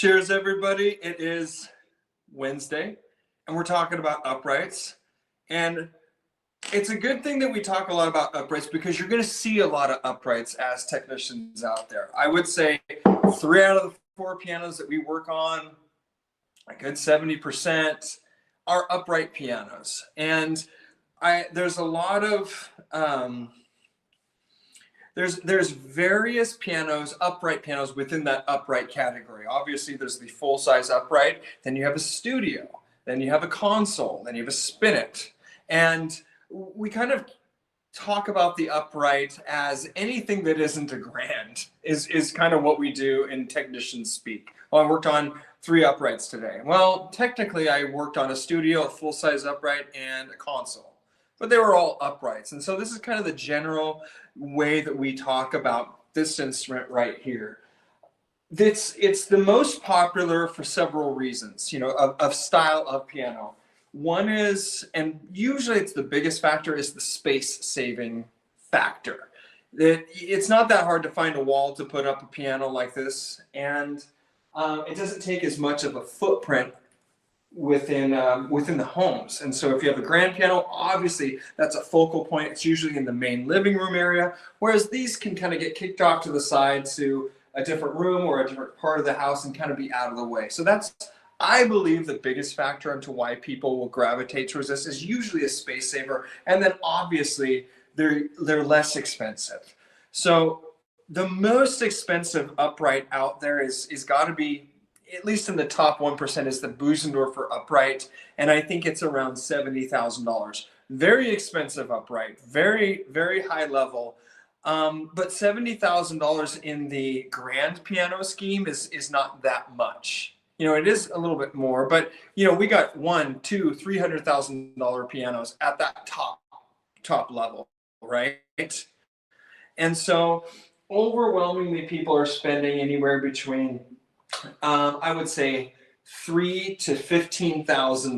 Cheers, everybody. It is Wednesday, and we're talking about uprights. And it's a good thing that we talk a lot about uprights because you're going to see a lot of uprights as technicians out there. I would say 3 out of the 4 pianos that we work on, a good 70%, are upright pianos. And there's a lot of there's various pianos, upright pianos within that upright category. Obviously, there's the full-size upright, then you have a studio, then you have a console, then you have a spinet. And we kind of talk about the upright as anything that isn't a grand is kind of what we do in technician speak. Well, I worked on 3 uprights today. Well, technically I worked on a studio, a full-size upright, and a console, but they were all uprights. And so this is kind of the general way that we talk about this instrument right here. It's the most popular for several reasons, of style of piano. One is, and usually it's the biggest factor, is the space saving factor. It's not that hard to find a wall to put up a piano like this, and it doesn't take as much of a footprint within the homes. And so if you have a grand piano, obviously that's a focal point. It's usually in the main living room area, whereas these can kind of get kicked off to the side to a different room or a different part of the house and kind of be out of the way. So that's, I believe, the biggest factor into why people will gravitate towards this is usually a space saver. And then obviously they're less expensive. So the most expensive upright out there is got to be, at least in the top 1%, is the Bösendorfer upright. And I think it's around $70,000. Very expensive upright, very, very high level. But $70,000 in the grand piano scheme is not that much. It is a little bit more, but we got $100,000, $200,000, $300,000 pianos at that top level, right? And so overwhelmingly people are spending anywhere between I would say $3,000 to $15,000,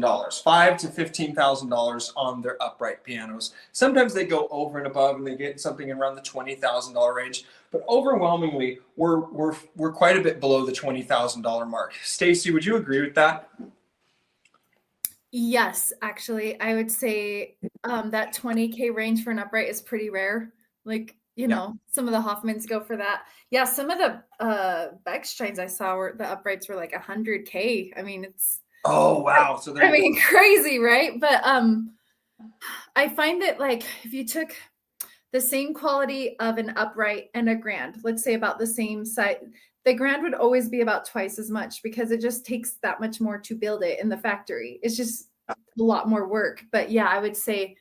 $5,000 to $15,000 on their upright pianos. Sometimes they go over and above, and they get something around the $20,000 range. But overwhelmingly, we're quite a bit below the $20,000 mark. Stacy, would you agree with that? Yes, actually, I would say that $20K range for an upright is pretty rare. Some of the Hoffmans go for that. Yeah, some of the Becksteins I saw were the uprights were like $100K. I mean, it's wow. So crazy, right? But I find that if you took the same quality of an upright and a grand, let's say about the same size, the grand would always be about twice as much because it just takes that much more to build it in the factory. It's just a lot more work. But yeah, I would say,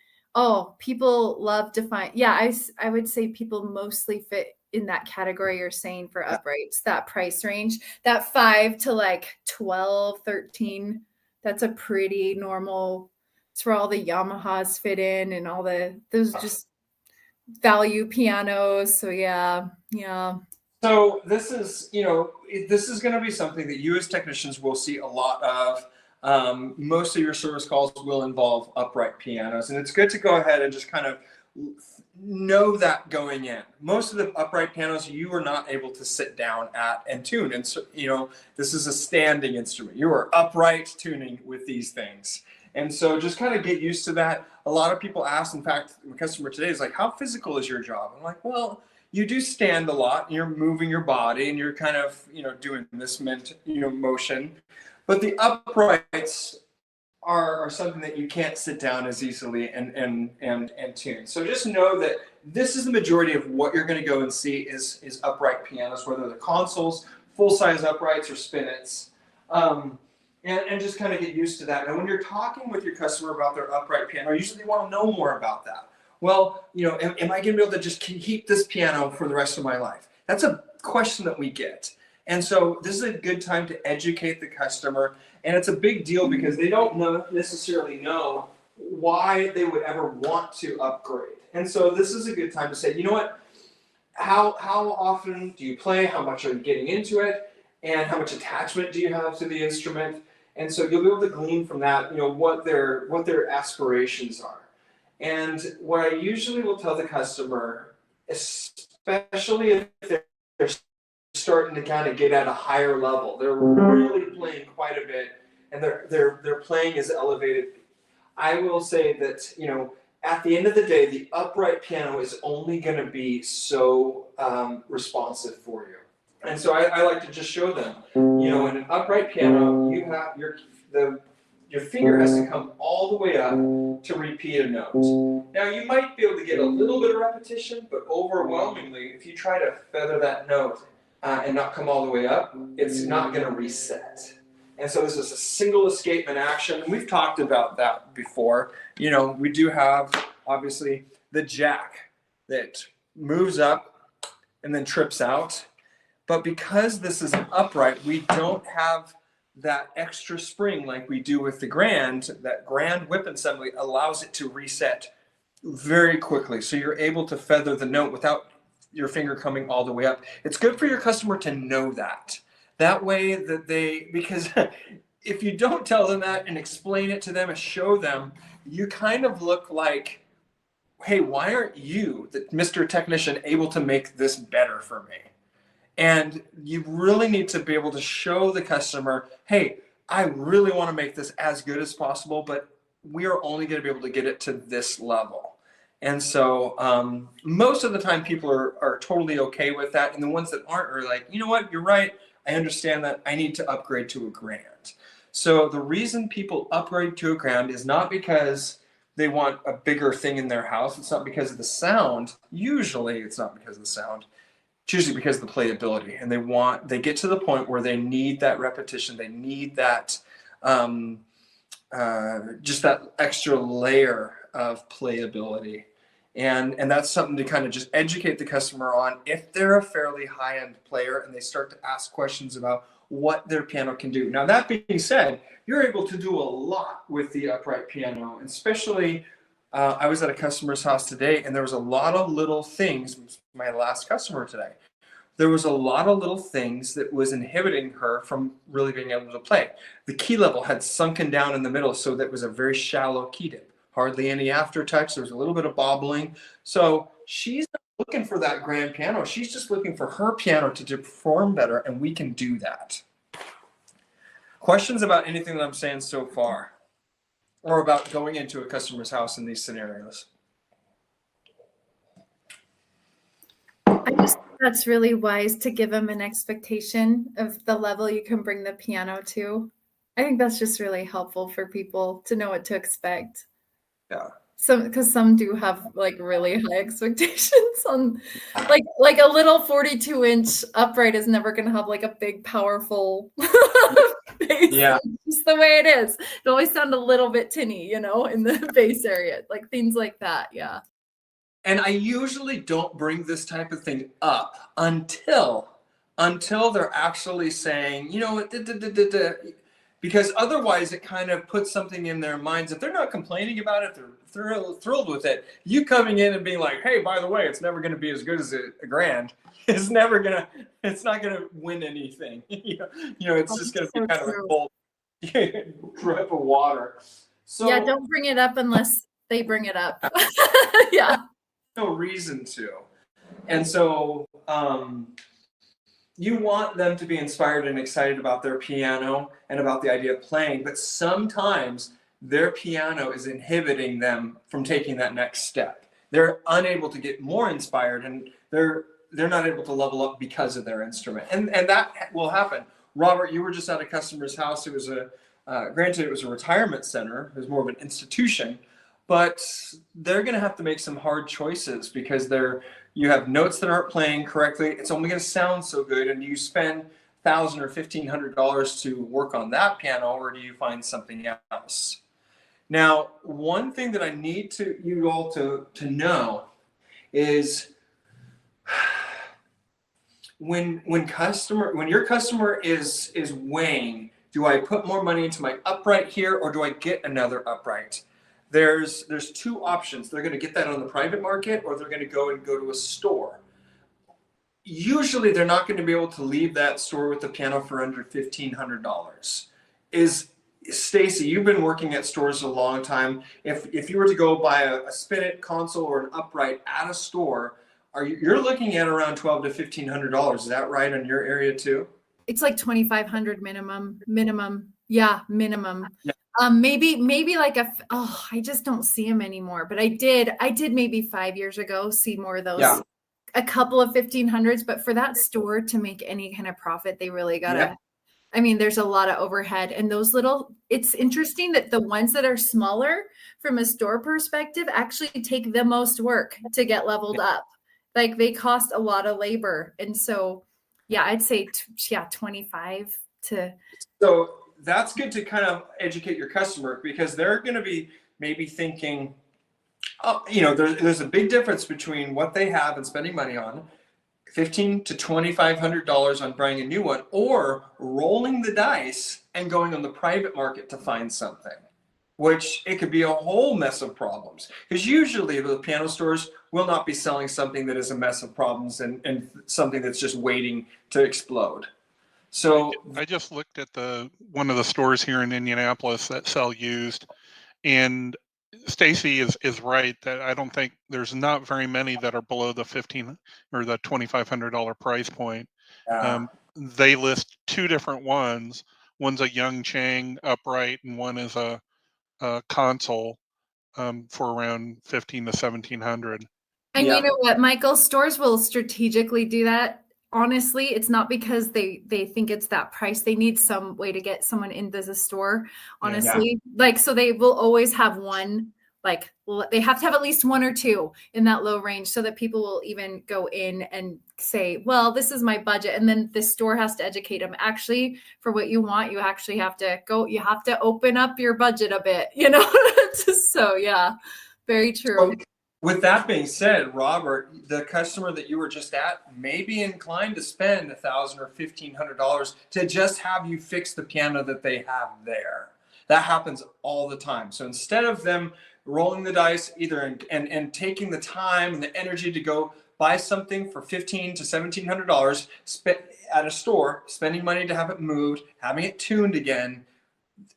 people love to find, I would say people mostly fit in that category you're saying for uprights, that price range, that 5 to 12, 13. That's a pretty normal, it's where all the Yamahas fit in and all those just value pianos. So yeah. So this is, this is going to be something that you as technicians will see a lot of. Most of your service calls will involve upright pianos, and it's good to go ahead and just kind of know that going in. Most of the upright pianos you are not able to sit down at and tune, and so this is a standing instrument. You are upright tuning with these things, and so just kind of get used to that. A lot of people ask, in fact, my customer today is like, how physical is your job? I'm like, well, you do stand a lot, and you're moving your body, and you're kind of doing this motion. But the uprights are something that you can't sit down as easily and tune. So just know that this is the majority of what you're going to go and see is upright pianos, whether they're consoles, full-size uprights, or spinets. And just kind of get used to that. And when you're talking with your customer about their upright piano, usually they want to know more about that. Well, am I going to be able to just keep this piano for the rest of my life? That's a question that we get. And so this is a good time to educate the customer, and it's a big deal because they don't necessarily know why they would ever want to upgrade. And so this is a good time to say, you know what, how often do you play? How much are you getting into it? And how much attachment do you have to the instrument? And so you'll be able to glean from that, what their aspirations are. And what I usually will tell the customer, especially if they're starting to kind of get at a higher level. They're really playing quite a bit, and their playing is elevated. I will say that, you know, at the end of the day, the upright piano is only going to be so responsive for you. And so I like to just show them, you know, in an upright piano, you have your finger has to come all the way up to repeat a note. Now, you might be able to get a little bit of repetition, but overwhelmingly, if you try to feather that note and not come all the way up, it's not going to reset. And so this is a single escapement action. We've talked about that before. You know, we do have, obviously, the jack that moves up and then trips out. But because this is an upright, we don't have that extra spring like we do with the grand. That grand whip assembly allows it to reset very quickly. So you're able to feather the note without your finger coming all the way up. It's good for your customer to know that. That way that because if you don't tell them that and explain it to them and show them, you kind of look like, hey, why aren't you, Mr. Technician, able to make this better for me? And you really need to be able to show the customer, hey, I really want to make this as good as possible, but we are only going to be able to get it to this level. And so most of the time people are totally okay with that. And the ones that aren't are like, you know what, you're right. I understand that I need to upgrade to a grand. So the reason people upgrade to a grand is not because they want a bigger thing in their house. It's not because of the sound. Usually it's not because of the sound. It's usually because of the playability. And they get to the point where they need that repetition. They need that, just that extra layer of playability. And that's something to kind of just educate the customer on if they're a fairly high-end player and they start to ask questions about what their piano can do. Now, that being said, you're able to do a lot with the upright piano, and especially I was at a customer's house today and there was a lot of little things, my last customer today, there was a lot of little things that was inhibiting her from really being able to play. The key level had sunken down in the middle, so that was a very shallow key dip. Hardly any aftertouch. There was a little bit of bobbling. So she's not looking for that grand piano. She's just looking for her piano to perform better, and we can do that. Questions about anything that I'm saying so far, or about going into a customer's house in these scenarios? I just think that's really wise to give them an expectation of the level you can bring the piano to. I think that's just really helpful for people to know what to expect. Yeah. Because some do have like really high expectations on like a little 42-inch upright is never going to have like a big powerful bass. Yeah. Just the way it is. It always sound a little bit tinny, you know, in the bass area, like things like that. Yeah. And I usually don't bring this type of thing up until they're actually saying, you know, because otherwise it kind of puts something in their minds. If they're not complaining about it, they're thrilled with it. You coming in and being like, hey, by the way, it's never going to be as good as a grand. It's not going to win anything. You know, it's just going to be kind of a cold drip of water. So yeah, don't bring it up unless they bring it up. Yeah. No reason to. And so you want them to be inspired and excited about their piano and about the idea of playing, but sometimes their piano is inhibiting them from taking that next step. They're unable to get more inspired, and they're not able to level up because of their instrument. And that will happen. Robert, you were just at a customer's house. It was granted it was a retirement center. It was more of an institution, but they're going to have to make some hard choices because you have notes that aren't playing correctly. It's only going to sound so good. And do you spend $1,000 or $1,500 to work on that piano, or do you find something else? Now, one thing that I need you all to know is when your customer is weighing, do I put more money into my upright here, or do I get another upright? There's two options. They're going to get that on the private market, or they're going to go to a store. Usually they're not going to be able to leave that store with the piano for under $1,500. Stacy, you've been working at stores a long time. If you were to go buy a spinet console or an upright at a store, you're looking at around $1,200 to $1,500. Is that right on your area too? It's like 2,500 minimum. Yeah, minimum. Yeah. Maybe like I just don't see them anymore. But I did maybe 5 years ago see more of those. Yeah. A couple of 1,500s, but for that store to make any kind of profit, they really gotta. Yeah. I mean, there's a lot of overhead, and those little. It's interesting that the ones that are smaller from a store perspective actually take the most work to get leveled up. Like they cost a lot of labor, and so yeah, I'd say 25 to. So that's good to kind of educate your customer, because they're going to be maybe thinking, oh, there's a big difference between what they have and spending money on, $1,500 to $2,500 on buying a new one, or rolling the dice and going on the private market to find something, which it could be a whole mess of problems. Because usually the piano stores will not be selling something that is a mess of problems and something that's just waiting to explode. So I just looked at one of the stores here in Indianapolis that sell used, and Stacy is right that I don't think there's not very many that are below the $1,500 or the $2,500 price point. They list two different ones. One's a Young Chang upright, and one is a console for around $1,500 to $1,700. And you know what, Michael? Stores will strategically do that. Honestly, it's not because they think it's that price. They need some way to get someone into the store, honestly. So they will always have one, they have to have at least one or two in that low range so that people will even go in and say, well, this is my budget. And then the store has to educate them. Actually, for what you want, you actually have to open up your budget a bit, So yeah, very true. With that being said, Robert, the customer that you were just at may be inclined to spend $1,000 or $1,500 to just have you fix the piano that they have there. That happens all the time. So instead of them rolling the dice either and taking the time and the energy to go buy something for $1,500 to $1,700 at a store, spending money to have it moved, having it tuned again,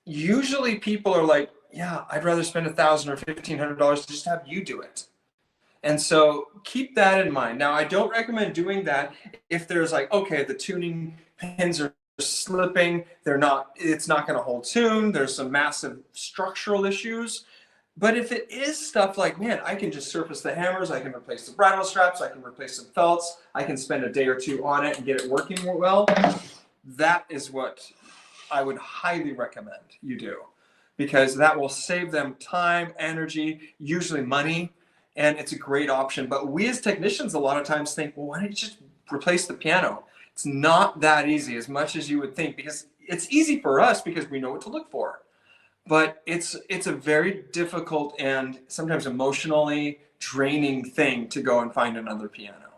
usually people are like, yeah, I'd rather spend $1,000 or $1,500 to just have you do it. And so keep that in mind. Now, I don't recommend doing that if there's okay, the tuning pins are slipping, it's not going to hold tune, there's some massive structural issues. But if it is stuff like, man, I can just surface the hammers, I can replace the bridle straps, I can replace some felts, I can spend a day or two on it and get it working well, that is what I would highly recommend you do, because that will save them time, energy, usually money. And it's a great option. But we as technicians a lot of times think, well, why don't you just replace the piano? It's not that easy as much as you would think, because it's easy for us because we know what to look for. But it's a very difficult and sometimes emotionally draining thing to go and find another piano.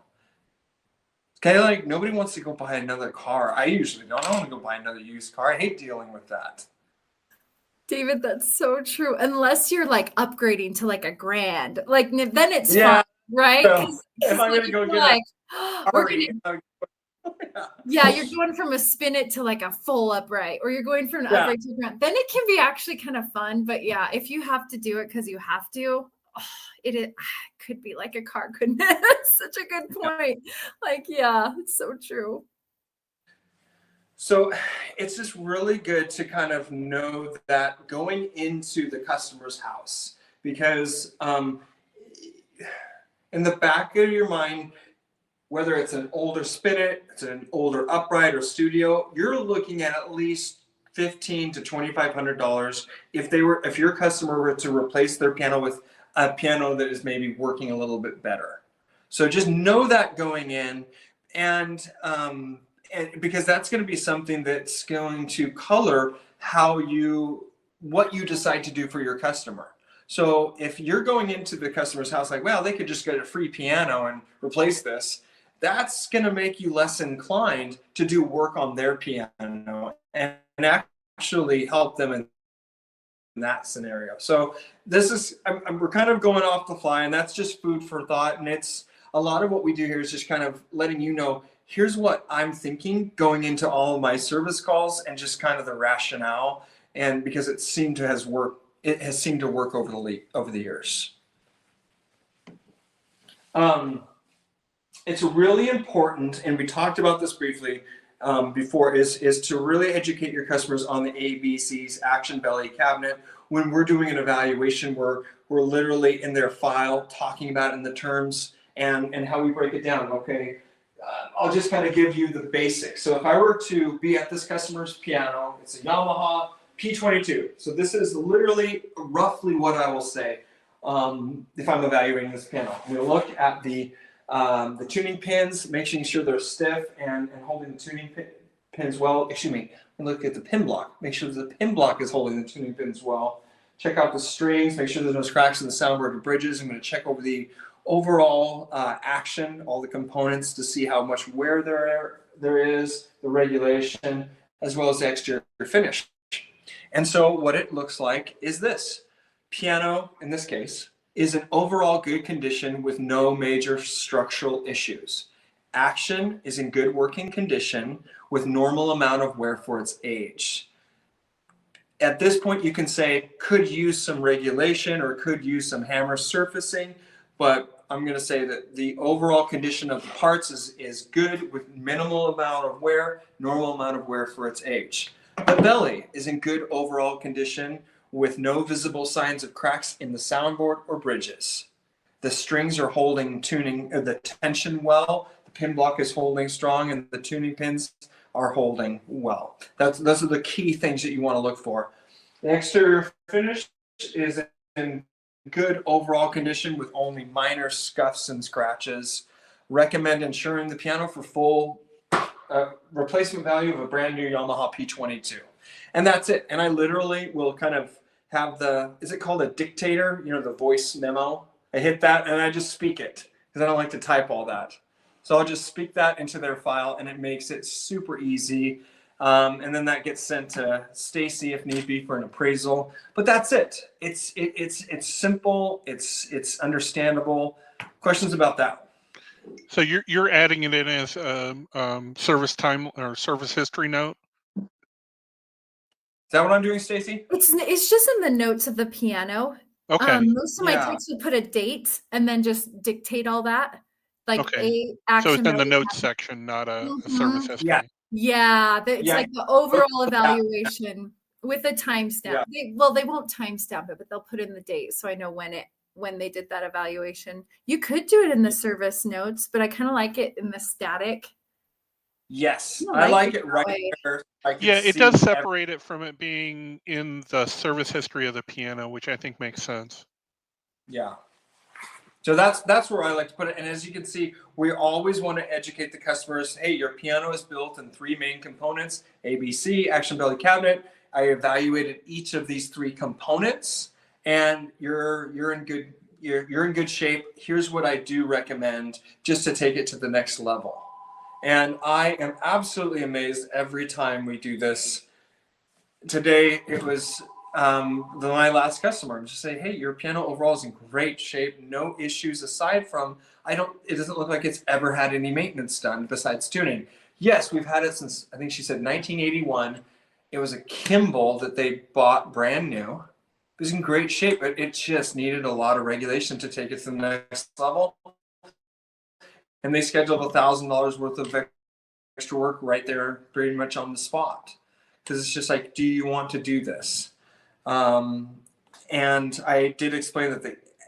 Okay, nobody wants to go buy another car. I usually don't. I want to go buy another used car. I hate dealing with that. David, that's so true. Unless you're upgrading to $1,000, then it's fun, right? So, if I'm gonna go get yeah, you're going from a spin-it to a full upright, or you're going from an upright to a ground. Then it can be actually kind of fun. But yeah, if you have to do it because you have to, it could be like a car, couldn't it? Such a good point. It's so true. So it's just really good to kind of know that going into the customer's house, because in the back of your mind, whether it's an older spinet, it's an older upright or studio, you're looking at least $1,500 to $2,500 if your customer were to replace their piano with a piano that is maybe working a little bit better. So just know that going in, and because that's going to be something that's going to color what you decide to do for your customer. So if you're going into the customer's house well, they could just get a free piano and replace this, that's going to make you less inclined to do work on their piano and actually help them in that scenario. So we're kind of going off the fly, and that's just food for thought. And it's a lot of what we do here is just kind of letting you know, here's what I'm thinking going into all of my service calls, and just kind of the rationale. And because it has seemed to work over the years. it's really important, and we talked about this briefly before, is to really educate your customers on the ABCs, action belly cabinet. When we're doing an evaluation, we're literally in their file talking about it in the terms and how we break it down. Okay, I'll just kind of give you the basics. So if I were to be at this customer's piano, it's a Yamaha P22. So this is literally roughly what I will say if I'm evaluating this piano. I'm going to look at the tuning pins, making sure they're stiff and holding the tuning pins well. Excuse me. And look at the pin block. Make sure the pin block is holding the tuning pins well. Check out the strings. Make sure there's no cracks in the soundboard or bridges. I'm going to check over the overall action, all the components to see how much wear there is, the regulation, as well as the exterior finish. And so what it looks like is this. Piano, in this case, is in overall good condition with no major structural issues. Action is in good working condition with normal amount of wear for its age. At this point, you can say, could use some regulation or could use some hammer surfacing, but I'm going to say that the overall condition of the parts is good with minimal amount of wear, normal amount of wear for its age. The belly is in good overall condition with no visible signs of cracks in the soundboard or bridges. The strings are holding the tension well, the pin block is holding strong, and the tuning pins are holding well. Those are the key things that you want to look for. The exterior finish is in good overall condition with only minor scuffs and scratches. Recommend insuring the piano for full replacement value of a brand new Yamaha P22. And that's it. And I literally will kind of have is it called a dictator? You know, the voice memo. I hit that and I just speak it because I don't like to type all that. So I'll just speak that into their file and it makes it super easy. And then that gets sent to Stacy if need be for an appraisal. But that's it. It's simple. It's understandable. Questions about that? So you're adding it in as service time or service history note? Is that what I'm doing, Stacy? It's just in the notes of the piano. Okay. Most of my texts would put a date and then just dictate all that. Like okay. action. So it's in the notes section, not a service history. Yeah. It's like the overall evaluation with a timestamp. Yeah. They won't timestamp it, but they'll put in the date so I know when they did that evaluation. You could do it in the service notes, but I kind of like it in the static. Yes, I like it right there. Yeah, it does separate it from it being in the service history of the piano, which I think makes sense. Yeah. So that's where I like to put it. And as you can see, we always want to educate the customers. Hey, your piano is built in 3 main components: ABC, action belly cabinet. I evaluated each of these 3 components, and you're in good shape. Here's what I do recommend just to take it to the next level. And I am absolutely amazed every time we do this. Today, it was my last customer. I'm just saying, hey, your piano overall is in great shape. No issues aside from, it doesn't look like it's ever had any maintenance done besides tuning. Yes, we've had it since, I think she said 1981. It was a Kimball that they bought brand new. It was in great shape, but it just needed a lot of regulation to take it to the next level. And they scheduled $1,000 worth of extra work right there, pretty much on the spot. Because it's just like, do you want to do this? And I did explain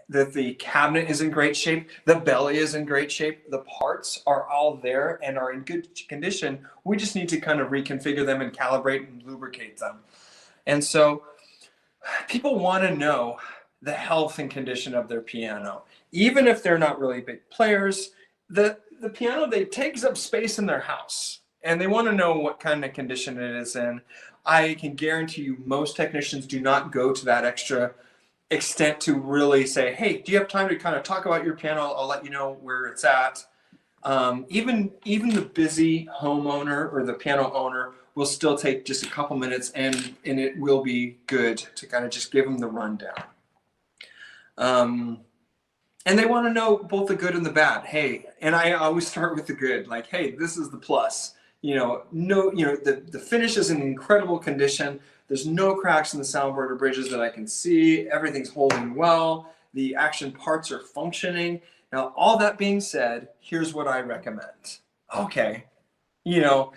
that the cabinet is in great shape. The belly is in great shape. The parts are all there and are in good condition. We just need to kind of reconfigure them and calibrate and lubricate them. And so people want to know the health and condition of their piano. Even if they're not really big players, the piano, they takes up space in their house and they want to know what kind of condition it is in. I can guarantee you most technicians do not go to that extra extent to really say, hey, do you have time to kind of talk about your piano? I'll let you know where it's at. Even the busy homeowner or the piano owner will still take just a couple minutes and it will be good to kind of just give them the rundown. And they want to know both the good and the bad. Hey, and I always start with the good. Like, hey, this is the plus. The finish is in incredible condition. There's no cracks in the soundboard or bridges that I can see. Everything's holding well. The action parts are functioning. Now, all that being said, here's what I recommend. Okay, you know,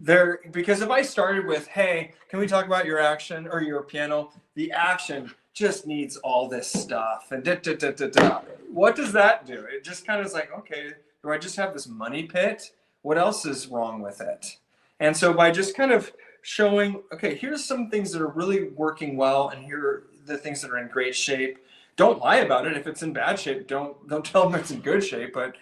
because if I started with, hey, can we talk about your action or your piano? The action just needs all this stuff and da, da, da, da, da. What does that do? It just kind of is like, okay, do I just have this money pit? What else is wrong with it? And so by just kind of showing, okay, here's some things that are really working well, and here are the things that are in great shape. Don't lie about it. If it's in bad shape, don't tell them it's in good shape. But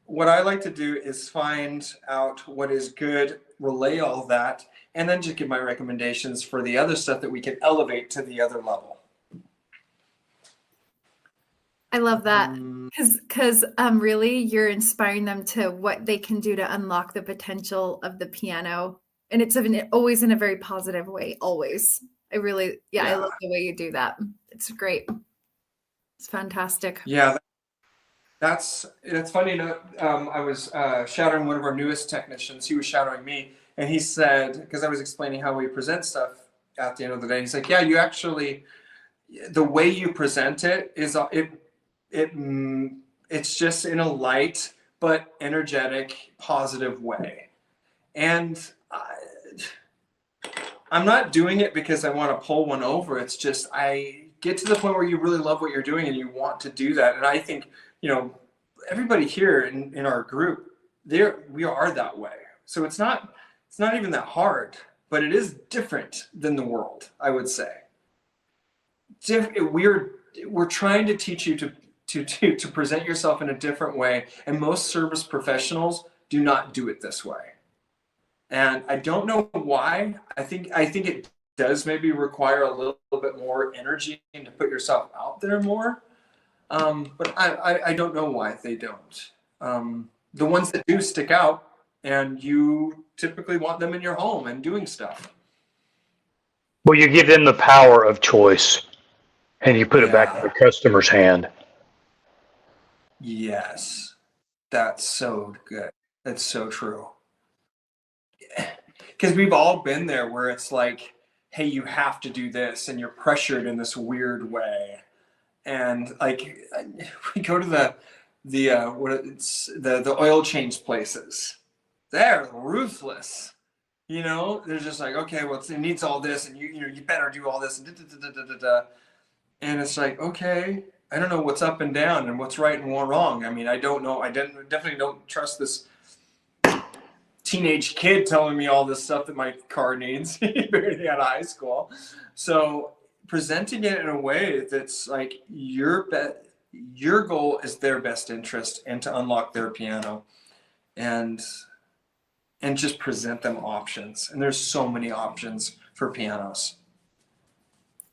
what I like to do is find out what is good, relay all that, and then just give my recommendations for the other stuff that we can elevate to the other level. I love that, because really you're inspiring them to what they can do to unlock the potential of the piano, and it's always in a very positive way. Always, I love the way you do that. It's great. It's fantastic. Yeah, it's funny enough. I was shadowing one of our newest technicians. He was shadowing me, and he said, because I was explaining how we present stuff at the end of the day, he's like, yeah, you actually, the way you present it is it's just in a light but energetic, positive way. And I'm not doing it because I want to pull one over. It's just I get to the point where you really love what you're doing and you want to do that. And I think, everybody here in our group, we are that way. So it's not even that hard, but it is different than the world, I would say. We're trying to teach you to present yourself in a different way, and most service professionals do not do it this way. And I don't know why. I think it does maybe require a little bit more energy and to put yourself out there more. But I don't know why they don't. The ones that do stick out, and you typically want them in your home and doing stuff. Well, you give them the power of choice, and you put it back in the customer's hand. Yes, that's so good. That's so true. Because we've all been there where it's like, hey, you have to do this, and you're pressured in this weird way. And like, we go to the oil change places. They're ruthless. They're just like, okay, well, it needs all this, and you better do all this, and And it's like, okay, I don't know what's up and down and what's right and what's wrong. I mean, I don't know. I definitely don't trust this teenage kid telling me all this stuff that my car needs barely out of high school. So presenting it in a way that's like your goal is their best interest and to unlock their piano, and just present them options. And there's so many options for pianos.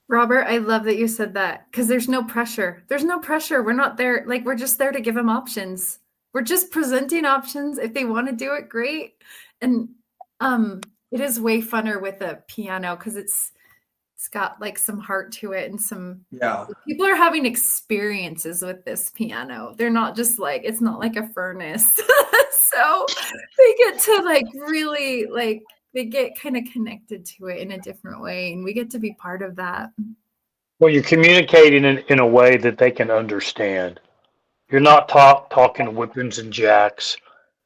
Robert, I love that you said that, because there's no pressure. There's no pressure. We're not there. Like, we're just there to give them options. We're just presenting options. If they want to do it, great. And it is way funner with a piano because it's got like some heart to it, and people are having experiences with this piano. They're not just like, it's not like a furnace. So they get to like really like, they get kind of connected to it in a different way, and we get to be part of that. Well, you're communicating in a way that they can understand. You're not talking whippings and jacks,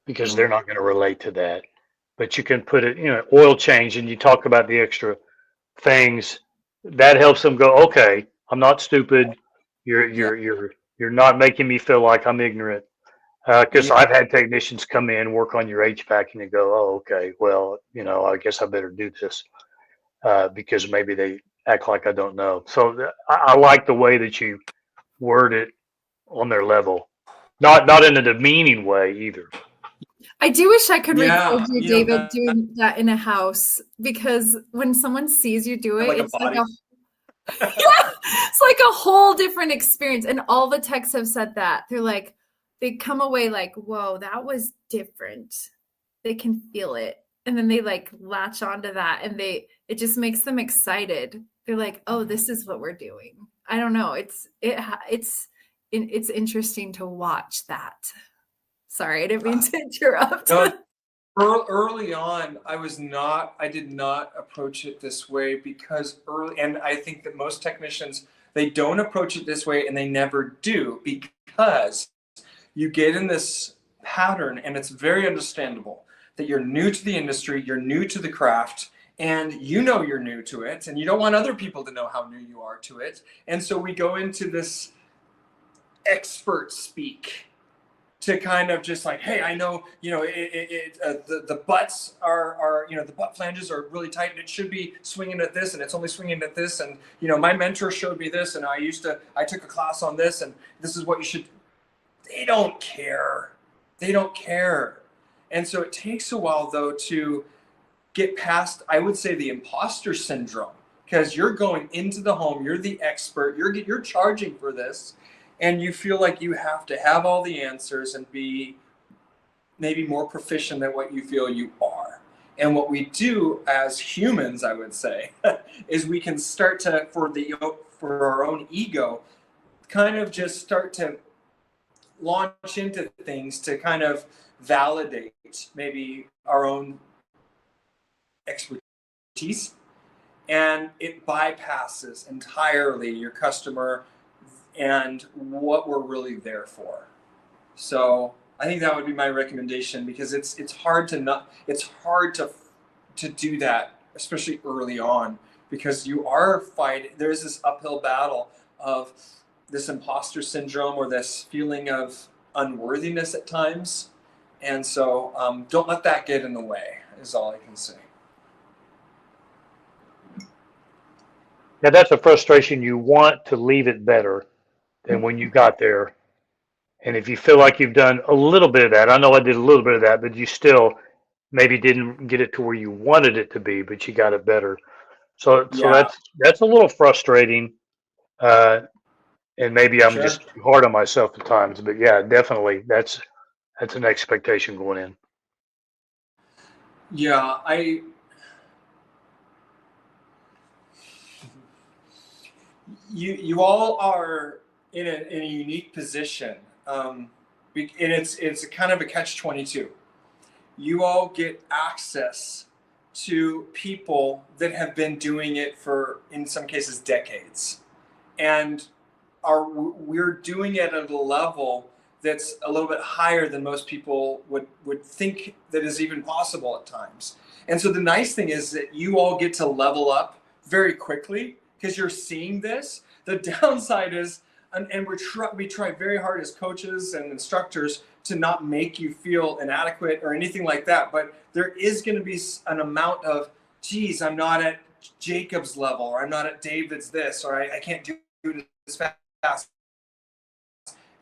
because they're not going to relate to that. But you can put it, oil change, and you talk about the extra things that helps them go, okay, I'm not stupid. You're not making me feel like I'm ignorant. Because I've had technicians come in, work on your HVAC, and you go, oh, okay, well, I guess I better do this because maybe they act like I don't know. So I like the way that you word it on their level, not in a demeaning way either. I do wish I could record you, David, doing that in a house, because when someone sees you do it, it's like it's like a whole different experience. And all the techs have said that. They're like, they come away like, whoa, that was different. They can feel it. And then they like latch onto that, and it just makes them excited. They're like, oh, this is what we're doing. I don't know. It's interesting to watch that. Sorry, I didn't mean to interrupt. Early on, I did not approach it this way, because and I think that most technicians, they don't approach it this way, and they never do, because you get in this pattern, and it's very understandable that you're new to the industry, you're new to the craft, and you know you're new to it, and you don't want other people to know how new you are to it. And so we go into this expert speak to kind of just like, hey, I know, the butts are, the butt flanges are really tight, and it should be swinging at this, and it's only swinging at this, and my mentor showed me this, and I took a class on this, and this is what you should. They don't care. They don't care. And so it takes a while, though, to get past, I would say, the imposter syndrome, because you're going into the home, you're the expert, you're charging for this, and you feel like you have to have all the answers and be maybe more proficient than what you feel you are. And what we do as humans, I would say, is we can start to, for our own ego, kind of just start to launch into things to kind of validate maybe our own expertise, and it bypasses entirely your customer and what we're really there for. So I think that would be my recommendation, because it's hard to do that, especially early on, because you are fighting. There's this uphill battle of this imposter syndrome, or this feeling of unworthiness at times. And so don't let that get in the way, is all I can say. Yeah, that's a frustration. You want to leave it better than when you got there. And if you feel like you've done a little bit of that, I know I did a little bit of that, but you still maybe didn't get it to where you wanted it to be, but you got it better. So Yeah, that's a little frustrating. And maybe I'm sure. just too hard on myself at times, but yeah, definitely that's an expectation going in. Yeah, you all are in a unique position, and it's kind of a catch-22. You all get access to people that have been doing it for, in some cases, decades, and we're doing it at a level that's a little bit higher than most people would think that is even possible at times. And so the nice thing is that you all get to level up very quickly, because you're seeing this. The downside is, and we try very hard as coaches and instructors to not make you feel inadequate or anything like that, but there is going to be an amount of, geez, I'm not at Jacob's level, or I'm not at David's this, or I can't do it as fast.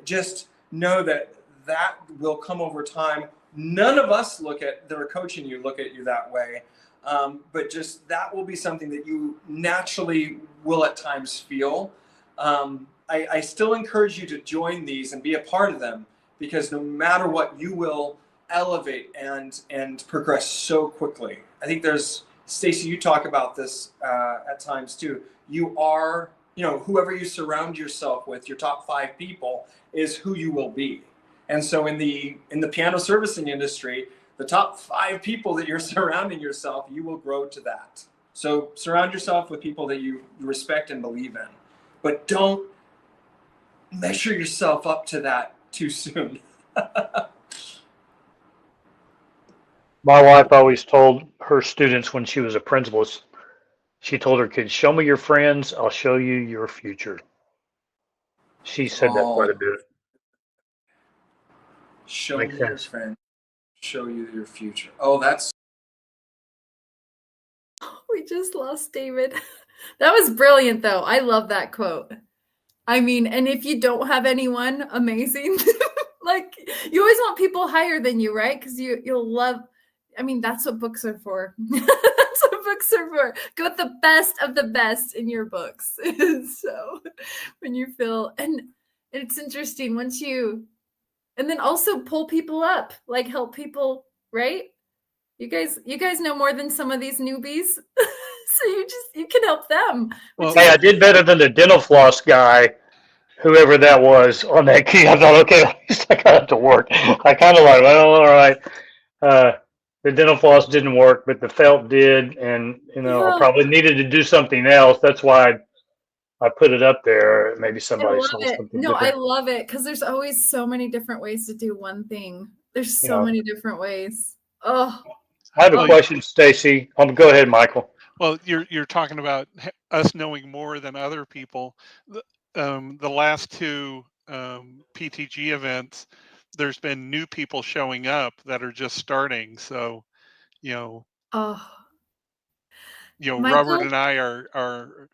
Just know that will come over time. None of us that are coaching you look at you that way. But just that will be something that you naturally will at times feel. I still encourage you to join these and be a part of them, because no matter what, you will elevate and progress so quickly. I think Stacy, you talk about this at times too. You are, whoever you surround yourself with, your top 5 people is who you will be. And so in the piano servicing industry, the top 5 people that you're surrounding yourself, you will grow to that. So surround yourself with people that you respect and believe in, but don't measure yourself up to that too soon. My wife always told her students when she was a principal, she told her kids, show me your friends, I'll show you your future. She said that quite a bit. Show Makes me sense. your friend, show you your future. Oh, that's. We just lost David. That was brilliant, though. I love that quote. I mean, and if you don't have anyone, amazing. Like, you always want people higher than you, right? Because you'll love. I mean, that's what books are for. That's what books are for. Go with the best of the best in your books. So when you feel, and it's interesting once you, and then also pull people up, like help people, right? You guys know more than some of these newbies. So you can help them. Well, Hey, I did better than the dental floss guy, whoever that was on that key. I thought, okay, at least I got it to work. I kind of like, well, all right. The dental floss didn't work, but the felt did, and I probably needed to do something else. That's why I put it up there. Maybe I somebody love saw it. something No, I different. love it because there's always so many different ways to do one thing. There's so Yeah. many different ways. Oh, I have a Well, question, Stacy. Go ahead, Michael. Well, you're talking about us knowing more than other people. The last two PTG events, there's been new people showing up that are just starting. So, you know, oh, Robert Michael, and I are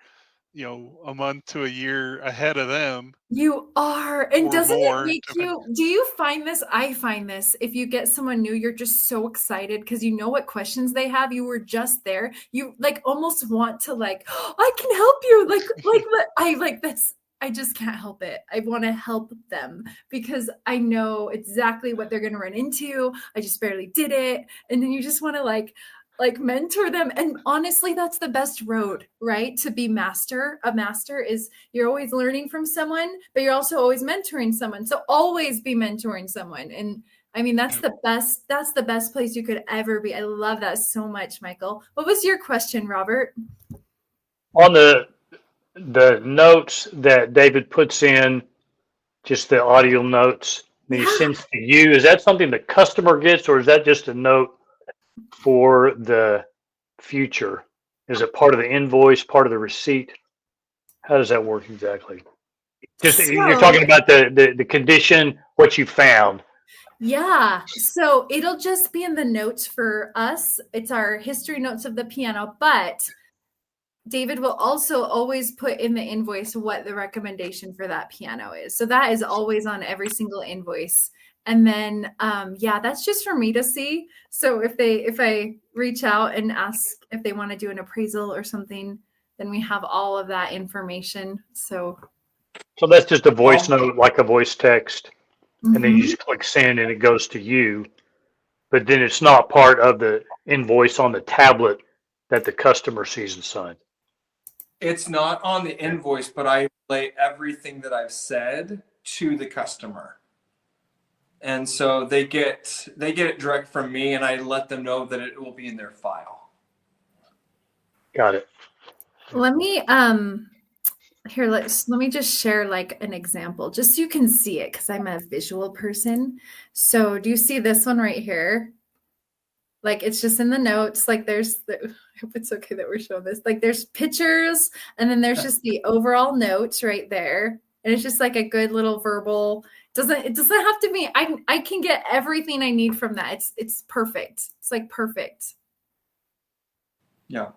a month to a year ahead of them you are. And or doesn't it more. make you, do you find this? I find this. If you get someone new, you're just so excited because you know what questions they have. You were just there. You like almost want to like, oh, I can help you. I like this. I just can't help it. I want to help them because I know exactly what they're going to run into. I just barely did it. And then you just want to like mentor them. And honestly, that's the best road, right? To be a master is you're always learning from someone, but you're also always mentoring someone. So always be mentoring someone. And I mean, that's the best place you could ever be. I love that so much, Michael. What was your question, Robert? On the notes that David puts in, just the audio notes that he sends to you, is that something the customer gets, or is that just a note for the future? Is it part of the invoice, part of the receipt? How does that work exactly? Just you're talking about the condition, what you found. Yeah. So it'll just be in the notes for us. It's our history notes of the piano, but David will also always put in the invoice what the recommendation for that piano is. So that is always on every single invoice. And then, that's just for me to see. So if I reach out and ask if they want to do an appraisal or something, then we have all of that information. So that's just a voice note, like a voice text, and then you Mhm. just click send and it goes to you. But then it's not part of the invoice on the tablet that the customer sees and signs. It's not on the invoice, but I relay everything that I've said to the customer. And so they get it direct from me, and I let them know that it will be in their file. Got it. Let me here, let me just share like an example, just so you can see it, because I'm a visual person. So do you see this one right here? Like it's just in the notes. Like I hope it's okay that we're showing this. Like there's pictures, and then there's just the overall notes right there. And it's just like a good little verbal. It doesn't have to be. I can get everything I need from that. It's perfect. It's like perfect. Yeah.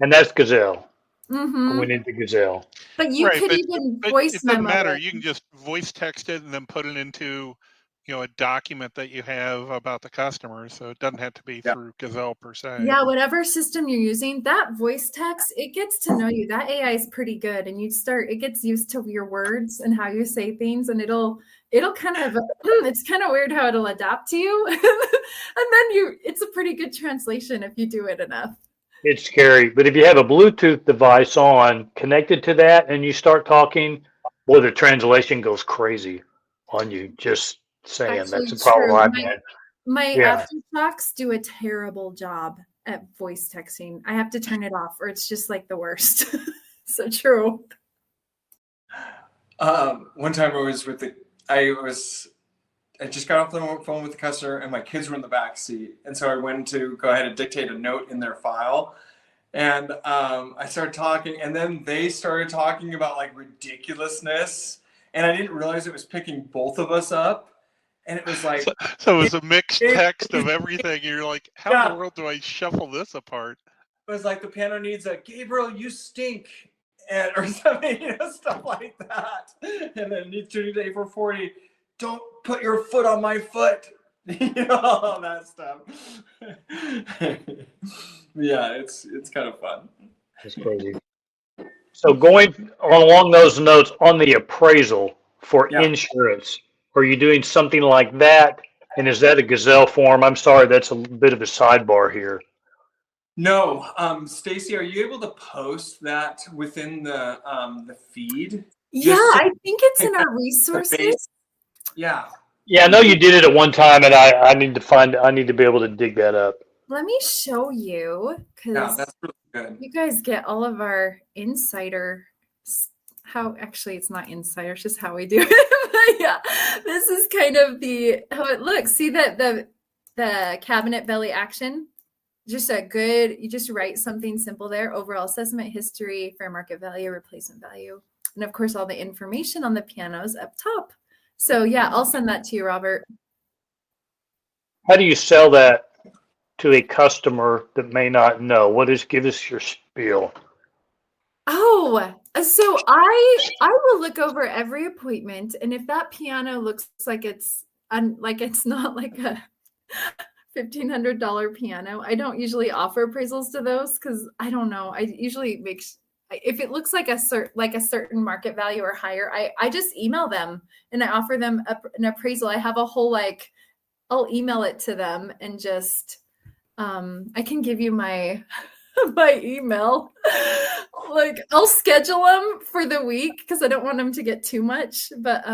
And that's Gazelle. Mm-hmm. Going into Gazelle. But you could even voice it doesn't memo matter. it. You can just voice text it and then put it into a document that you have about the customer. So it doesn't have to be through Gazelle per se. Yeah, whatever system you're using, that voice text, it gets to know you. That AI is pretty good, and it gets used to your words and how you say things, and it'll kind of it's kind of weird how it'll adapt to you. And then it's a pretty good translation if you do it enough. It's scary, but if you have a Bluetooth device on connected to that and you start talking, boy, the translation goes crazy on you. Just saying, Actually, that's the problem I've had. My aftershocks do a terrible job at voice texting. I have to turn it off, or it's just like the worst. So true. One time I just got off the phone with the customer, and my kids were in the back seat, and so I went to go ahead and dictate a note in their file, and I started talking, and then they started talking about like ridiculousness, and I didn't realize it was picking both of us up, and it was like so it was a mixed text of everything. You're like, how in the world do I shuffle this apart? It was like the piano needs a Gabriel, you stink, or something, stuff like that, and then needs to do A440. Don't put your foot on my foot. All that stuff. Yeah, it's kind of fun. It's crazy. So going along those notes on the appraisal for insurance, are you doing something like that? And is that a Gazelle form? I'm sorry, that's a bit of a sidebar here. No, Stacy, are you able to post that within the feed? Yeah, I think it's in our resources. Yeah. Yeah, I know you did it at one time, and I need to be able to dig that up. Let me show you, because that's really good. You guys get all of our insider how actually it's not insider, it's just how we do it. But yeah, this is kind of how it looks. See that the cabinet belly action, just you just write something simple there: overall assessment, history, fair market value, replacement value, and of course all the information on the pianos up top. So yeah, I'll send that to you, Robert. How do you sell that to a customer that may not know? Give us your spiel. Oh, so I will look over every appointment, and if that piano looks like it's not like a $1,500 piano, I don't usually offer appraisals to those because I don't know. I usually if it looks like a certain market value or higher, I just email them and I offer them an appraisal. I have a whole I'll email it to them and just I can give you my my email. I'll schedule them for the week because I don't want them to get too much. But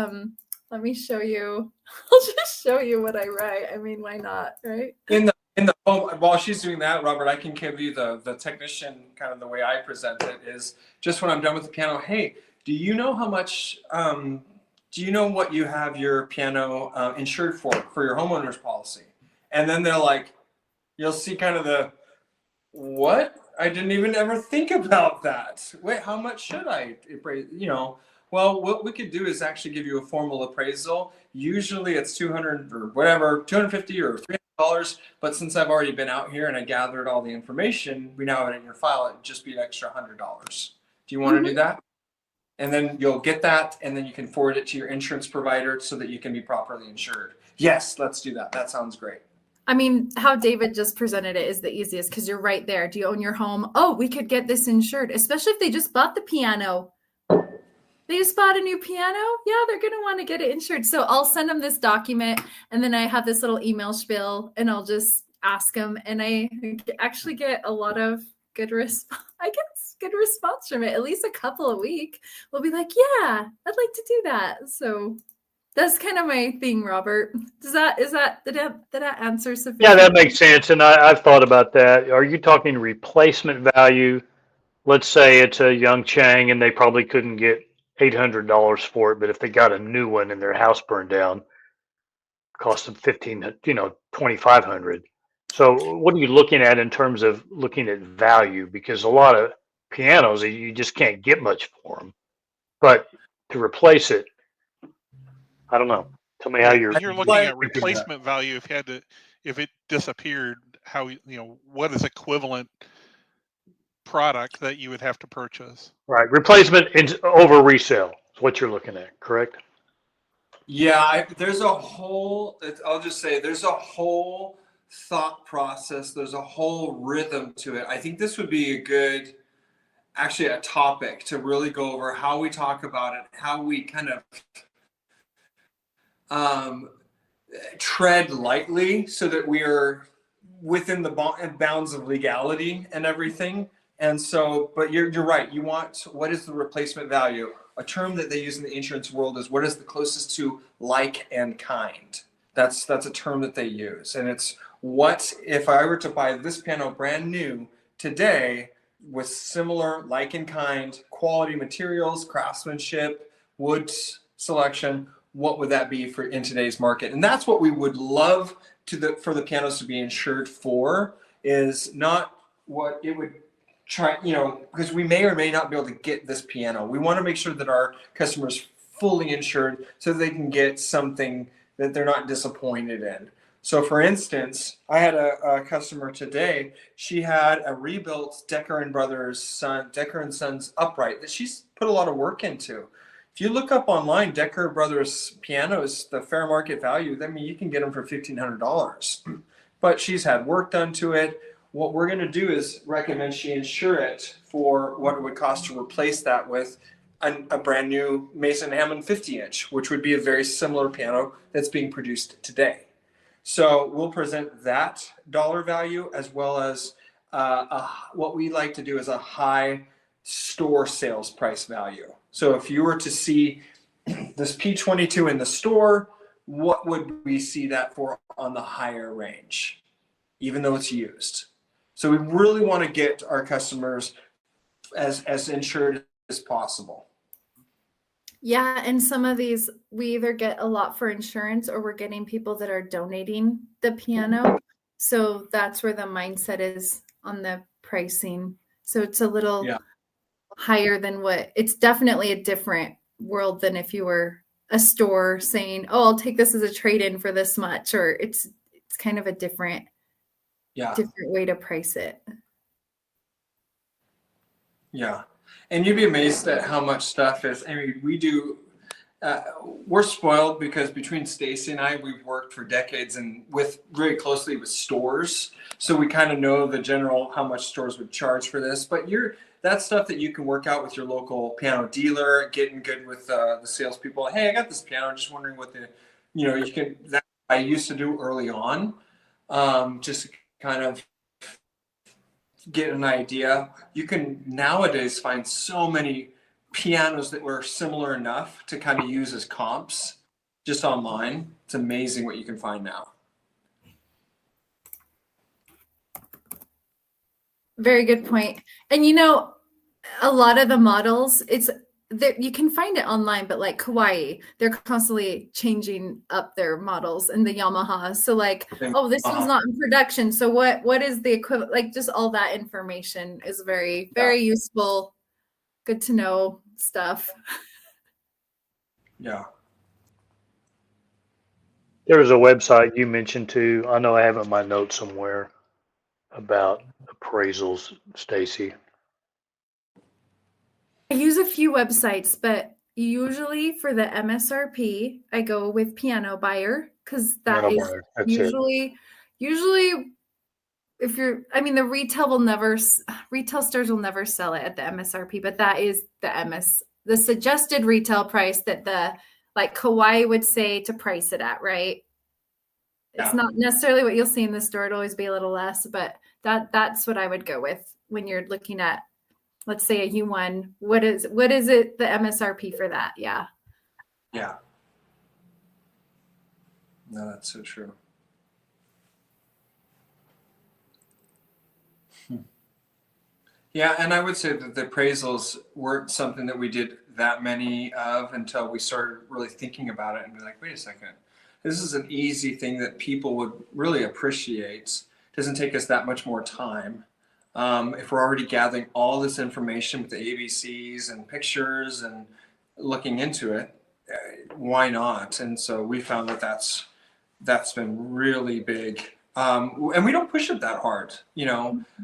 let me show you. I'll just show you what I write. I mean, why not, right? In the home, while she's doing that, Robert, I can give you the technician kind of the way I present it is just when I'm done with the piano. Hey, do you know how much? Do you know what you have your piano insured for your homeowner's policy? And then they're like, you'll see kind of what? I didn't even ever think about that. Wait, how much should I appraise? Well, what we could do is actually give you a formal appraisal. Usually it's 200 or whatever, 250 or $300. But since I've already been out here and I gathered all the information, we now have it in your file. It'd just be an extra $100. Do you want to do that? And then you'll get that, and then you can forward it to your insurance provider so that you can be properly insured. Yes, let's do that. That sounds great. I mean, how David just presented it is the easiest because you're right there. Do you own your home? Oh, we could get this insured, especially if they just bought the piano. They just bought a new piano? Yeah, they're going to want to get it insured. So I'll send them this document, and then I have this little email spiel, and I'll just ask them, and I actually get a lot of good response. I get good response from it. At least a couple a week will be like, yeah, I'd like to do that. So that's kind of my thing, Robert. Did that answer sufficient? Yeah, that makes sense. And I've thought about that. Are you talking replacement value? Let's say it's a young Chang and they probably couldn't get $800 for it, but if they got a new one and their house burned down, it cost them $2,500. So what are you looking at in terms of looking at value? Because a lot of pianos, you just can't get much for them. But to replace it, I don't know. Tell me how you're looking at replacement value. If it disappeared, what is equivalent product that you would have to purchase? Right, replacement over resale is what you're looking at, correct? Yeah, I'll just say there's a whole thought process. There's a whole rhythm to it. I think this would be a topic to really go over how we talk about it, how we kind of tread lightly so that we are within the bounds of legality and everything. And so, but you're right. You want, what is the replacement value? A term that they use in the insurance world is what is the closest to like and kind. That's a term that they use. And it's what if I were to buy this piano brand new today with similar like and kind quality materials, craftsmanship, wood selection, what would that be in today's market? And that's what we would love for the pianos to be insured for, is not what it would try, because we may or may not be able to get this piano. We want to make sure that our customers fully insured so they can get something that they're not disappointed in. So for instance, I had a customer today. She had a rebuilt Decker and Sons upright that she's put a lot of work into. If you look up online, Decker Brothers pianos, the fair market value, I mean, you can get them for $1,500. But she's had work done to it. What we're going to do is recommend she insure it for what it would cost to replace that with a brand new Mason Hammond 50-inch, which would be a very similar piano that's being produced today. So we'll present that dollar value as well as what we like to do is a high store sales price value. So if you were to see this P22 in the store, what would we see that for on the higher range, even though it's used? So we really want to get our customers as insured as possible. Yeah, and some of these we either get a lot for insurance or we're getting people that are donating the piano. So that's where the mindset is on the pricing. So it's a little Yeah. higher than what it's definitely a different world than if you were a store saying, "Oh, I'll take this as a trade-in for this much," or it's kind of a different Yeah. way to price it. Yeah. And you'd be amazed at how much stuff is. I mean, we're spoiled because between Stacy and I, we've worked for decades and with very closely with stores. So we kind of know the general how much stores would charge for this. But that's stuff that you can work out with your local piano dealer, getting good with the salespeople. Hey, I got this piano. I'm just wondering what you can. That I used to do early on, just kind of get an idea. You can nowadays find so many pianos that were similar enough to kind of use as comps just online. It's amazing what you can find now. Very good point. And a lot of the models, it's that you can find it online, but like Kauai, they're constantly changing up their models and the Yamaha. So like, oh, this one's not in production. So what is the equivalent? Like just all that information is very, very useful. Good to know stuff. Yeah. There was a website you mentioned too. I know I have it in my notes somewhere about appraisals, Stacy. I use a few websites, but usually for the MSRP, I go with Piano Buyer because that is usually if the retail stores will never sell it at the MSRP, but that is the suggested retail price that like Kauai would say to price it at, right? It's not necessarily what you'll see in the store. It'll always be a little less, but that's what I would go with when you're looking at, let's say a U1. What is it, the MSRP for that? Yeah. Yeah. No, that's so true. Yeah, and I would say that the appraisals weren't something that we did that many of until we started really thinking about it and be like, wait a second, this is an easy thing that people would really appreciate. It doesn't take us that much more time. If we're already gathering all this information with the ABCs and pictures and looking into it, why not? And so we found that that's been really big. And we don't push it that hard.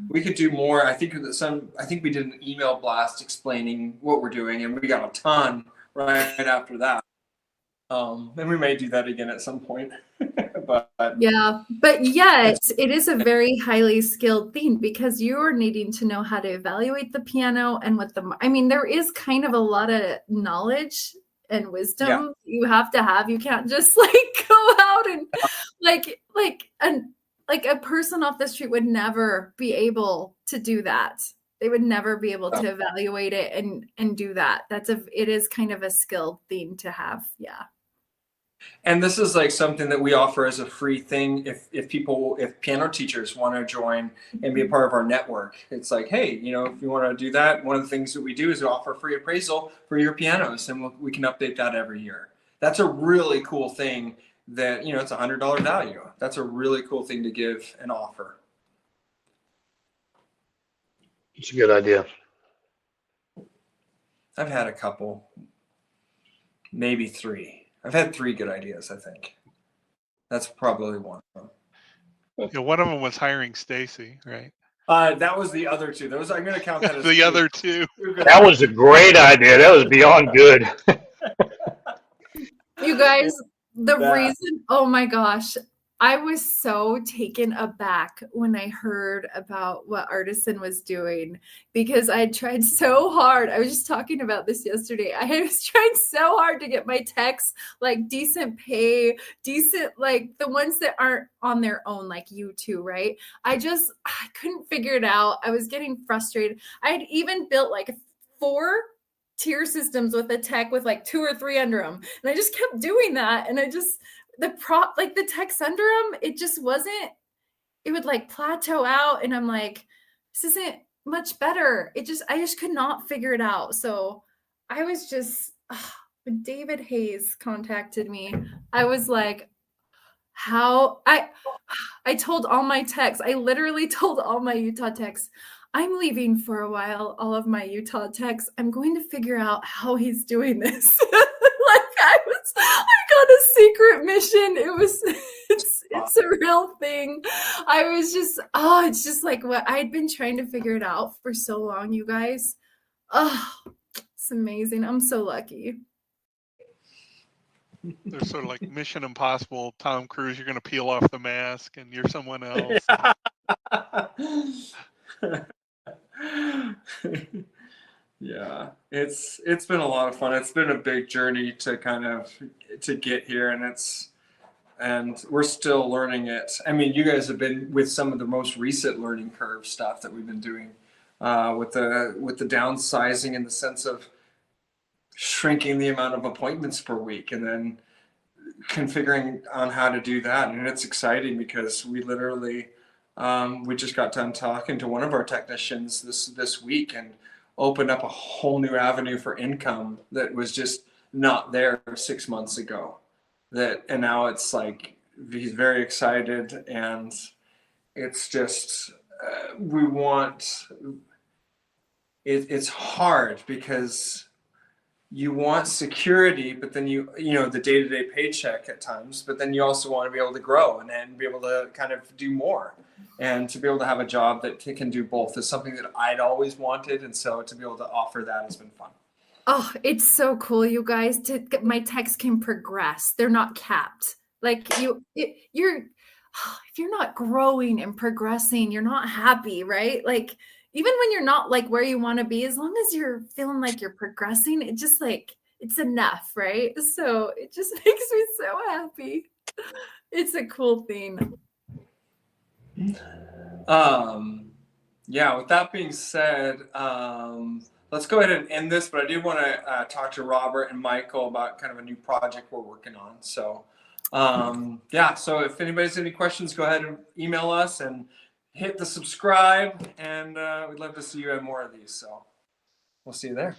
We could do more. I think we did an email blast explaining what we're doing, and we got a ton right after that. And we may do that again at some point. but yet it is a very highly skilled thing because you're needing to know how to evaluate the piano and there is kind of a lot of knowledge and wisdom you have to have. You can't just go out and like a person off the street would never be able to do that. They would never be able to evaluate it and do that. It is kind of a skilled thing to have. Yeah. And this is like something that we offer as a free thing. If piano teachers want to join and be a part of our network, it's like, hey, if you want to do that, one of the things that we do is offer free appraisal for your pianos, and we can update that every year. That's a really cool thing that, it's $100 value. That's a really cool thing to give and offer. It's a good idea. I've had a couple, maybe 3. I've had 3 good ideas, I think. That's probably one of them. Yeah, one of them was hiring Stacy, right? That was the other 2. I'm going to count that as the 2. Other 2. That was a great idea. That was beyond good. You guys, reason, oh my gosh, I was so taken aback when I heard about what Artisan was doing because I tried so hard. I was just talking about this yesterday. I was trying so hard to get my techs decent pay, decent, the ones that aren't on their own, like you two, right? I couldn't figure it out. I was getting frustrated. I had even built 4 tier systems with a tech with 2 or 3 under them. And I just kept doing that. And the techs under them, it just wasn't, it would plateau out. And I'm like, this isn't much better. I just could not figure it out. So I was just, when David Hayes contacted me, I was like, how I told all my techs, I literally told all my Utah techs, I'm leaving for a while, all of my Utah techs. I'm going to figure out how he's doing this. Like I got a secret mission. It's a real thing. I was just, oh, it's just like what I'd been trying to figure it out for so long, you guys. Oh, it's amazing. I'm so lucky. They're sort of like Mission Impossible. Tom Cruise, you're going to peel off the mask, and you're someone else. Yeah, it's been a lot of fun. It's been a big journey to get here, and we're still learning it. I mean, you guys have been with some of the most recent learning curve stuff that we've been doing with the downsizing in the sense of shrinking the amount of appointments per week, and then configuring on how to do that. And it's exciting because we literally we just got done talking to one of our technicians this week and opened up a whole new avenue for income that was just not there 6 months ago. And now it's like he's very excited, and it's just we want it's hard because you want security, but then you know the day-to-day paycheck at times, but then you also want to be able to grow and then be able to kind of do more, and to be able to have a job that can do both is something that I'd always wanted, and so to be able to offer that has been fun. Oh, it's so cool, you guys. My techs can progress. They're not capped. Like you're if you're not growing and progressing, you're not happy, right? Like even when you're not like where you want to be, as long as you're feeling like you're progressing, it just like it's enough, right? So it just makes me so happy. It's a cool thing. Yeah, with that being said, let's go ahead and end this, but I do want to talk to Robert and Michael about kind of a new project we're working on. So yeah, so if anybody has any questions, go ahead and email us and hit the subscribe, and we'd love to see you have more of these. So we'll see you there.